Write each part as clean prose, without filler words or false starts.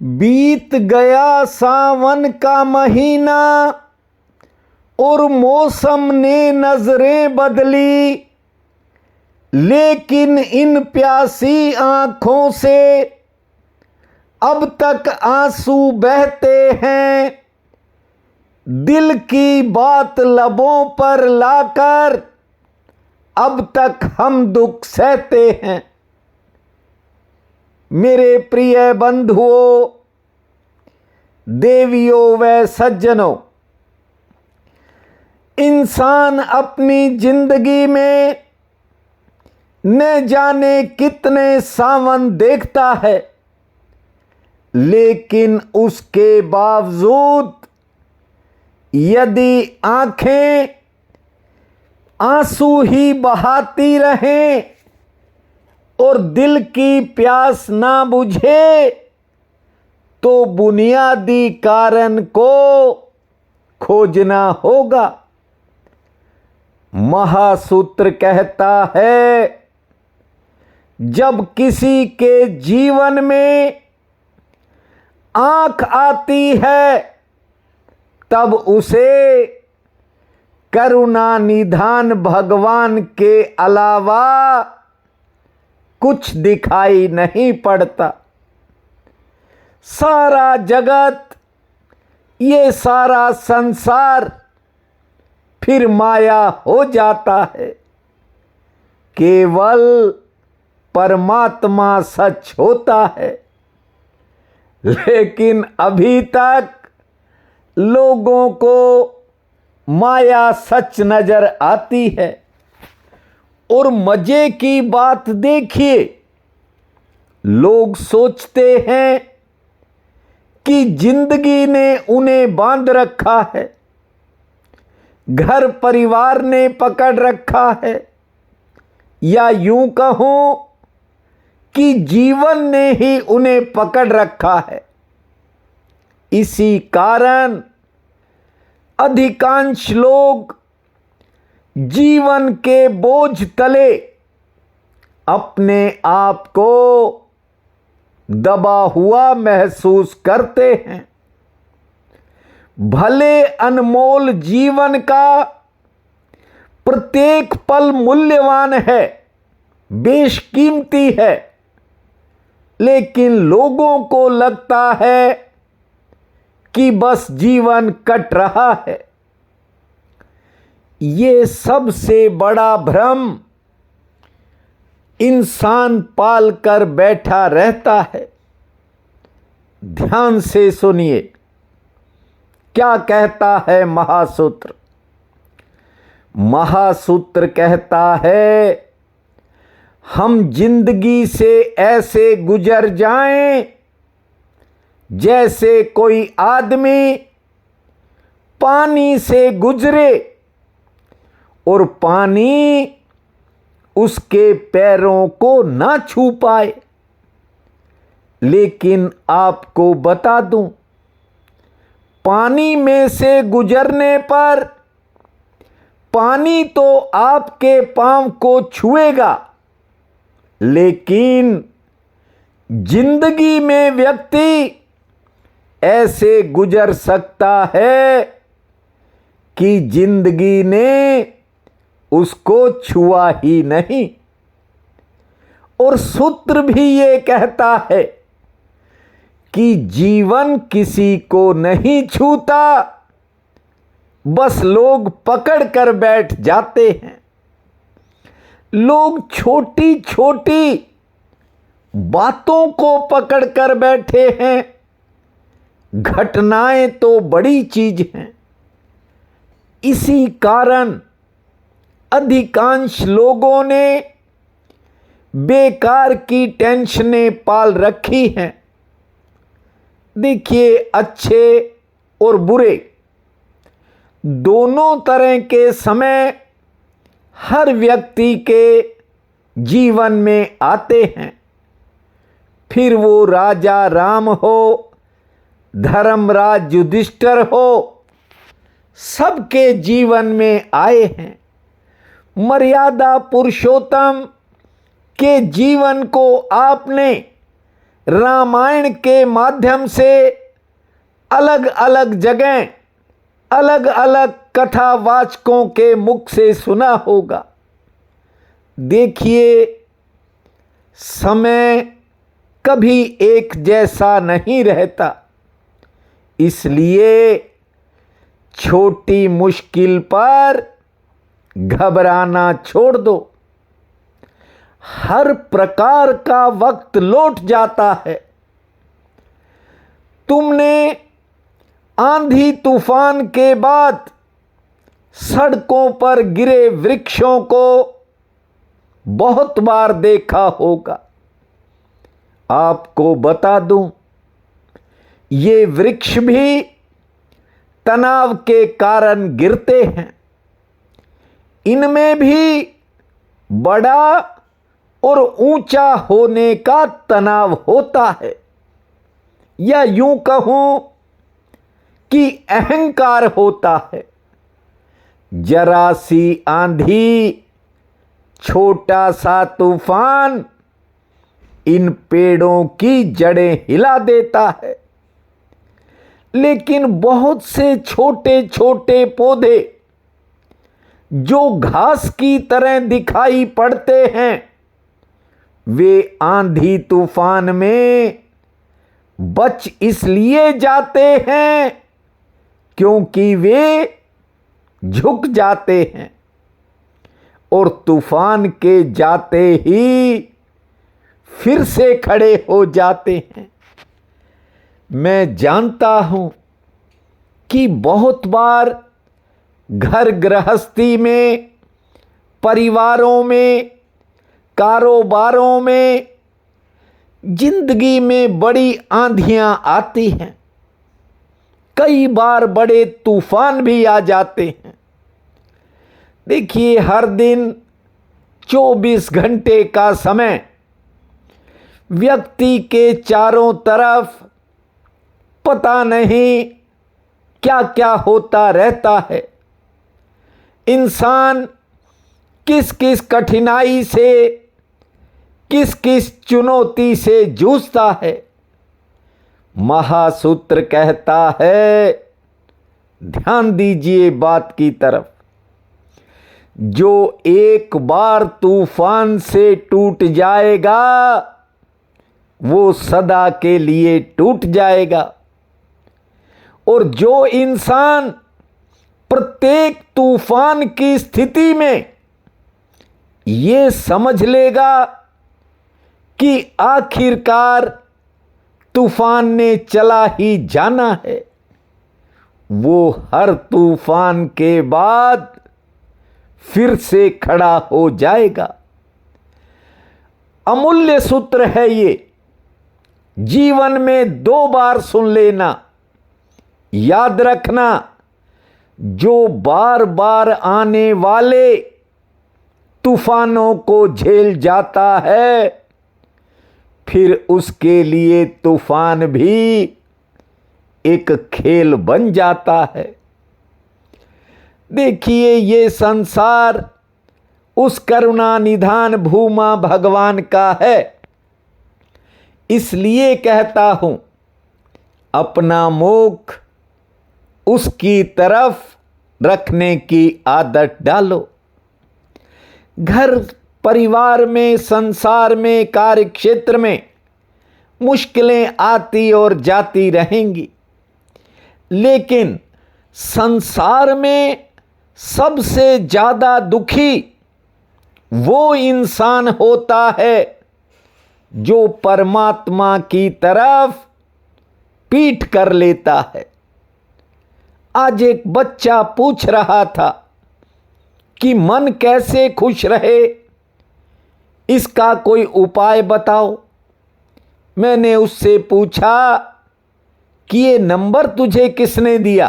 बीत गया सावन का महीना और मौसम ने नजरें बदली, लेकिन इन प्यासी आंखों से अब तक आंसू बहते हैं। दिल की बात लबों पर लाकर अब तक हम दुख सहते हैं। मेरे प्रिय बंधुओं, देवियों व सज्जनों, इंसान अपनी जिंदगी में न जाने कितने सावन देखता है, लेकिन उसके बावजूद यदि आंखें आंसू ही बहाती रहें और दिल की प्यास ना बुझे, तो बुनियादी कारण को खोजना होगा। महासूत्र कहता है, जब किसी के जीवन में आंख आती है तब उसे करुणा निधान भगवान के अलावा कुछ दिखाई नहीं पड़ता। सारा जगत, ये सारा संसार फिर माया हो जाता है। केवल परमात्मा सच होता है। लेकिन अभी तक लोगों को माया सच नजर आती है। और मजे की बात देखिए, लोग सोचते हैं कि जिंदगी ने उन्हें बांध रखा है, घर परिवार ने पकड़ रखा है, या यूं कहूं कि जीवन ने ही उन्हें पकड़ रखा है। इसी कारण अधिकांश लोग जीवन के बोझ तले अपने आप को दबा हुआ महसूस करते हैं। भले अनमोल जीवन का प्रत्येक पल मूल्यवान है, बेशकीमती है, लेकिन लोगों को लगता है कि बस जीवन कट रहा है। ये सबसे बड़ा भ्रम इंसान पाल कर बैठा रहता है। ध्यान से सुनिए, क्या कहता है महासूत्र। महासूत्र कहता है, हम जिंदगी से ऐसे गुजर जाएं जैसे कोई आदमी पानी से गुजरे और पानी उसके पैरों को ना छू पाए। लेकिन आपको बता दूं, पानी में से गुजरने पर पानी तो आपके पांव को छुएगा, लेकिन जिंदगी में व्यक्ति ऐसे गुजर सकता है कि जिंदगी ने उसको छुआ ही नहीं। और सूत्र भी ये कहता है कि जीवन किसी को नहीं छूता, बस लोग पकड़ कर बैठ जाते हैं। लोग छोटी छोटी बातों को पकड़ कर बैठे हैं, घटनाएं तो बड़ी चीज हैं। इसी कारण अधिकांश लोगों ने बेकार की टेंशनें पाल रखी हैं। देखिए, अच्छे और बुरे दोनों तरह के समय हर व्यक्ति के जीवन में आते हैं। फिर वो राजा राम हो, धर्मराज युधिष्ठिर हो, सबके जीवन में आए हैं। मर्यादा पुरुषोत्तम के जीवन को आपने रामायण के माध्यम से अलग अलग जगह अलग अलग कथावाचकों के मुख से सुना होगा। देखिए, समय कभी एक जैसा नहीं रहता, इसलिए छोटी मुश्किल पर घबराना छोड़ दो। हर प्रकार का वक्त लौट जाता है। तुमने आंधी तूफान के बाद सड़कों पर गिरे वृक्षों को बहुत बार देखा होगा। आपको बता दूं, ये वृक्ष भी तनाव के कारण गिरते हैं। इनमें भी बड़ा और ऊंचा होने का तनाव होता है, या यूं कहूं कि अहंकार होता है। जरा सी आंधी, छोटा सा तूफान इन पेड़ों की जड़ें हिला देता है। लेकिन बहुत से छोटे छोटे पौधे जो घास की तरह दिखाई पड़ते हैं, वे आंधी तूफान में बच इसलिए जाते हैं क्योंकि वे झुक जाते हैं और तूफान के जाते ही फिर से खड़े हो जाते हैं। मैं जानता हूं कि बहुत बार घर गृहस्थी में, परिवारों में, कारोबारों में, जिंदगी में बड़ी आंधियां आती हैं। कई बार बड़े तूफान भी आ जाते हैं। देखिए, हर दिन 24 घंटे का समय व्यक्ति के चारों तरफ पता नहीं क्या क्या होता रहता है। इंसान किस किस कठिनाई से, किस किस चुनौती से जूझता है। महासूत्र कहता है, ध्यान दीजिए बात की तरफ, जो एक बार तूफान से टूट जाएगा वो सदा के लिए टूट जाएगा। और जो इंसान प्रत्येक तूफान की स्थिति में ये समझ लेगा कि आखिरकार तूफान ने चला ही जाना है, वो हर तूफान के बाद फिर से खड़ा हो जाएगा। अमूल्य सूत्र है ये, जीवन में 2 बार सुन लेना। याद रखना, जो बार बार आने वाले तूफानों को झेल जाता है, फिर उसके लिए तूफान भी एक खेल बन जाता है। देखिए, ये संसार उस करुणा निधान भूमा भगवान का है। इसलिए कहता हूं, अपना मुख उसकी तरफ रखने की आदत डालो। घर परिवार में, संसार में, कार्य क्षेत्र में मुश्किलें आती और जाती रहेंगी, लेकिन संसार में सबसे ज्यादा दुखी वो इंसान होता है जो परमात्मा की तरफ पीठ कर लेता है। आज एक बच्चा पूछ रहा था कि मन कैसे खुश रहे, इसका कोई उपाय बताओ। मैंने उससे पूछा कि ये नंबर तुझे किसने दिया?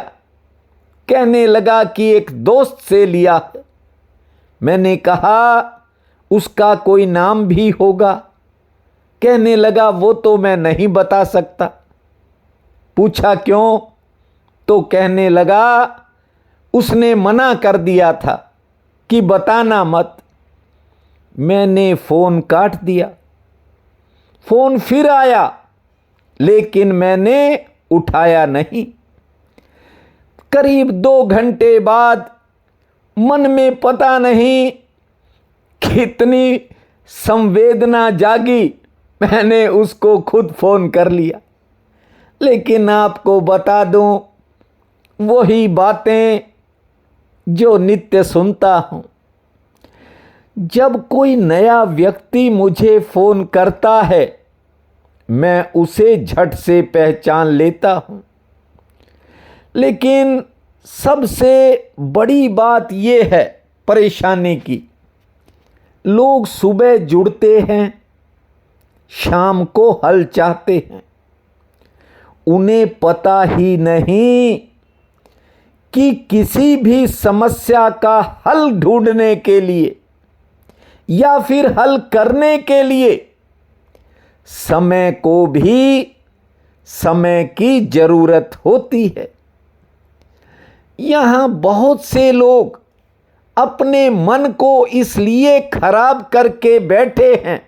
कहने लगा कि एक दोस्त से लिया है। मैंने कहा उसका कोई नाम भी होगा? कहने लगा वो तो मैं नहीं बता सकता। पूछा क्यों? तो कहने लगा उसने मना कर दिया था कि बताना मत। मैंने फोन काट दिया। फोन फिर आया लेकिन मैंने उठाया नहीं। करीब 2 घंटे बाद मन में पता नहीं कितनी संवेदना जागी, मैंने उसको खुद फोन कर लिया। लेकिन आपको बता दूं, वही बातें जो नित्य सुनता हूं। जब कोई नया व्यक्ति मुझे फोन करता है, मैं उसे झट से पहचान लेता हूं। लेकिन सबसे बड़ी बात यह है परेशानी की, लोग सुबह जुड़ते हैं, शाम को हल चाहते हैं। उन्हें पता ही नहीं कि किसी भी समस्या का हल ढूंढने के लिए या फिर हल करने के लिए समय को भी समय की जरूरत होती है। यहां बहुत से लोग अपने मन को इसलिए खराब करके बैठे हैं।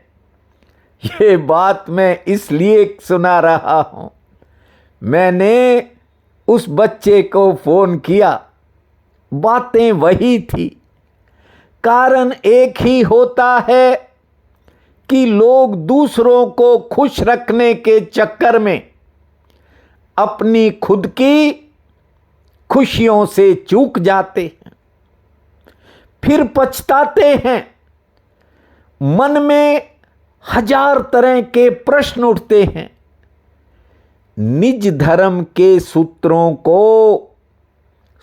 ये बात मैं इसलिए सुना रहा हूं, मैंने उस बच्चे को फोन किया, बातें वही थी। कारण एक ही होता है कि लोग दूसरों को खुश रखने के चक्कर में अपनी खुद की खुशियों से चूक जाते हैं, फिर पछताते हैं। मन में 1000 तरह के प्रश्न उठते हैं। निज धर्म के सूत्रों को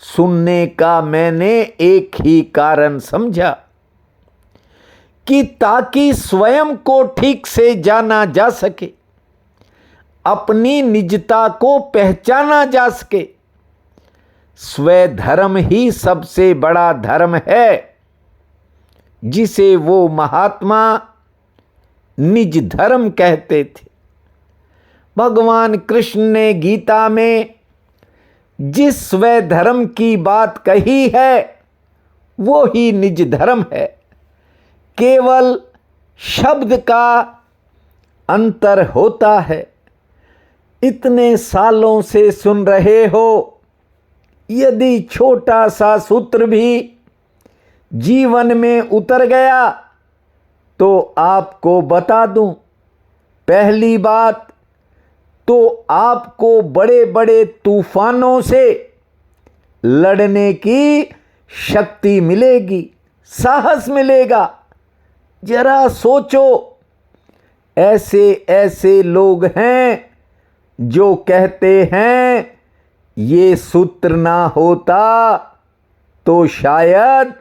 सुनने का मैंने एक ही कारण समझा कि ताकि स्वयं को ठीक से जाना जा सके, अपनी निजता को पहचाना जा सके। स्वधर्म ही सबसे बड़ा धर्म है, जिसे वो महात्मा निज धर्म कहते थे। भगवान कृष्ण ने गीता में जिस स्वधर्म की बात कही है, वो ही निज धर्म है। केवल शब्द का अंतर होता है। इतने सालों से सुन रहे हो, यदि छोटा सा सूत्र भी जीवन में उतर गया तो आपको बता दूं, पहली बात तो आपको बड़े बड़े तूफानों से लड़ने की शक्ति मिलेगी, साहस मिलेगा। जरा सोचो, ऐसे ऐसे लोग हैं जो कहते हैं ये सूत्र ना होता तो शायद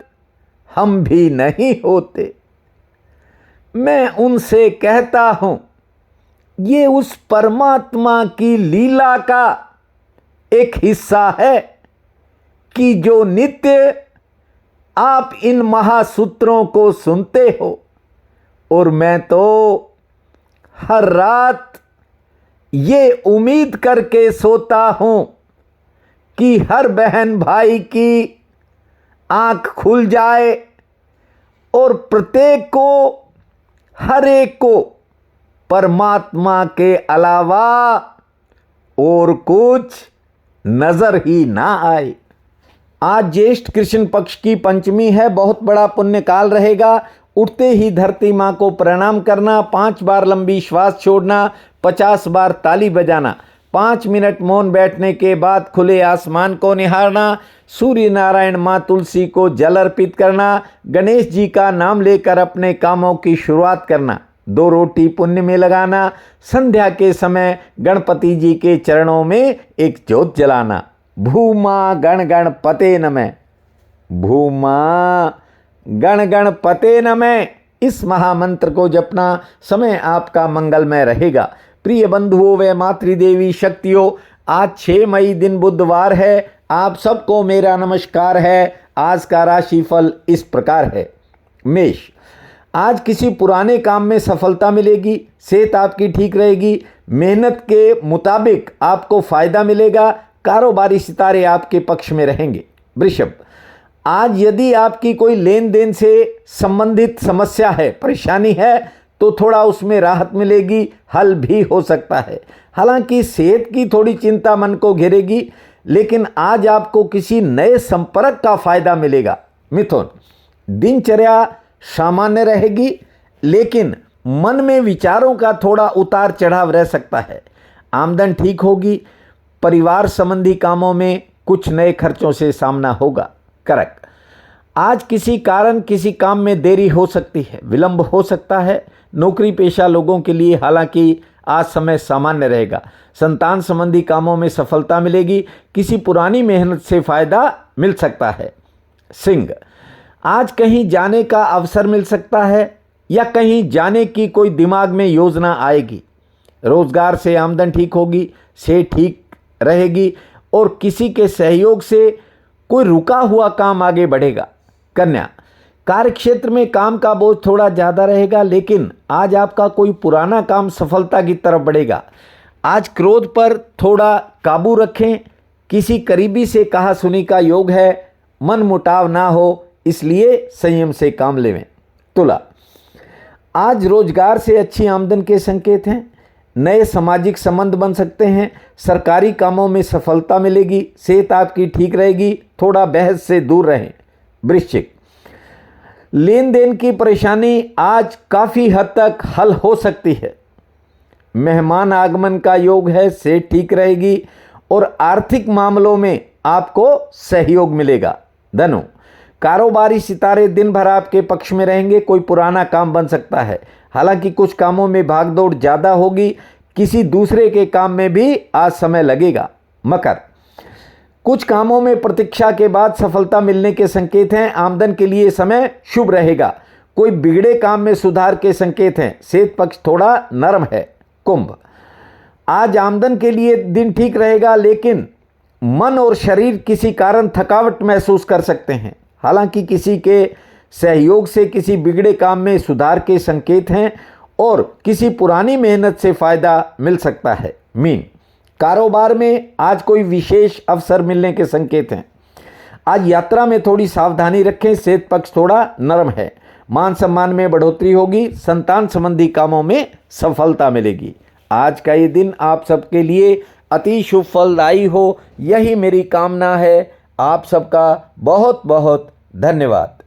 हम भी नहीं होते। मैं उनसे कहता हूं, ये उस परमात्मा की लीला का एक हिस्सा है कि जो नित्य आप इन महासूत्रों को सुनते हो, और मैं तो हर रात ये उम्मीद करके सोता हूं कि हर बहन भाई की आंख खुल जाए और प्रत्येक को, हर एक को परमात्मा के अलावा और कुछ नजर ही ना आए। आज ज्येष्ठ कृष्ण पक्ष की पंचमी है, बहुत बड़ा पुण्य काल रहेगा। उठते ही धरती माँ को प्रणाम करना, 5 बार लंबी श्वास छोड़ना, 50 बार ताली बजाना, 5 मिनट मौन बैठने के बाद खुले आसमान को निहारना, सूर्य नारायण माँ तुलसी को जल अर्पित करना, गणेश जी का नाम लेकर अपने कामों की शुरुआत करना, 2 रोटी पुण्य में लगाना, संध्या के समय गणपति जी के चरणों में एक ज्योत जलाना। भूमा गण गणपते नमः, भूमा गण गणपते नमः। इस महामंत्र को जपना, समय आपका मंगलमय रहेगा। प्रिय बंधुओं व मातृदेवी शक्तियों, आज 6 मई दिन बुधवार है। आप सबको मेरा नमस्कार है। आज का राशिफल इस प्रकार है। मेष, आज किसी पुराने काम में सफलता मिलेगी, सेहत आपकी ठीक रहेगी, मेहनत के मुताबिक आपको फायदा मिलेगा, कारोबारी सितारे आपके पक्ष में रहेंगे। वृषभ, आज यदि आपकी कोई लेन देन से संबंधित समस्या है, परेशानी है, तो थोड़ा उसमें राहत मिलेगी, हल भी हो सकता है। हालांकि सेहत की थोड़ी चिंता मन को घेरेगी, लेकिन आज आपको किसी नए संपर्क का फायदा मिलेगा। मिथुन, दिनचर्या सामान्य रहेगी, लेकिन मन में विचारों का थोड़ा उतार चढ़ाव रह सकता है। आमदन ठीक होगी, परिवार संबंधी कामों में कुछ नए खर्चों से सामना होगा। करेक्ट। आज किसी कारण किसी काम में देरी हो सकती है, विलंब हो सकता है। नौकरी पेशा लोगों के लिए हालांकि आज समय सामान्य रहेगा। संतान संबंधी कामों में सफलता मिलेगी, किसी पुरानी मेहनत से फायदा मिल सकता है। सिंह, आज कहीं जाने का अवसर मिल सकता है या कहीं जाने की कोई दिमाग में योजना आएगी। रोजगार से आमदन ठीक होगी, से ठीक रहेगी और किसी के सहयोग से कोई रुका हुआ काम आगे बढ़ेगा। कन्या, कार्यक्षेत्र में काम का बोझ थोड़ा ज़्यादा रहेगा, लेकिन आज आपका कोई पुराना काम सफलता की तरफ बढ़ेगा। आज क्रोध पर थोड़ा काबू रखें, किसी करीबी से कहा सुनी का योग है, मन मुटाव ना हो इसलिए संयम से काम लेवें। तुला, आज रोजगार से अच्छी आमदन के संकेत हैं, नए सामाजिक संबंध बन सकते हैं, सरकारी कामों में सफलता मिलेगी, सेहत आपकी ठीक रहेगी, थोड़ा बहस से दूर रहें। वृश्चिक, लेन देन की परेशानी आज काफ़ी हद तक हल हो सकती है। मेहमान आगमन का योग है, से ठीक रहेगी और आर्थिक मामलों में आपको सहयोग मिलेगा। धनु, कारोबारी सितारे दिन भर आपके पक्ष में रहेंगे, कोई पुराना काम बन सकता है। हालांकि कुछ कामों में भागदौड़ ज़्यादा होगी, किसी दूसरे के काम में भी आज समय लगेगा। मकर, कुछ कामों में प्रतीक्षा के बाद सफलता मिलने के संकेत हैं, आमदन के लिए समय शुभ रहेगा। कोई बिगड़े काम में सुधार के संकेत हैं, सेहत पक्ष थोड़ा नरम है। कुंभ, आज आमदन के लिए दिन ठीक रहेगा, लेकिन मन और शरीर किसी कारण थकावट महसूस कर सकते हैं। हालांकि किसी के सहयोग से किसी बिगड़े काम में सुधार के संकेत हैं और किसी पुरानी मेहनत से फायदा मिल सकता है। मीन, कारोबार में आज कोई विशेष अवसर मिलने के संकेत हैं। आज यात्रा में थोड़ी सावधानी रखें, सेहत पक्ष थोड़ा नरम है। मान सम्मान में बढ़ोतरी होगी, संतान संबंधी कामों में सफलता मिलेगी। आज का ये दिन आप सबके लिए अति शुभ फलदायी हो, यही मेरी कामना है। आप सबका बहुत बहुत धन्यवाद।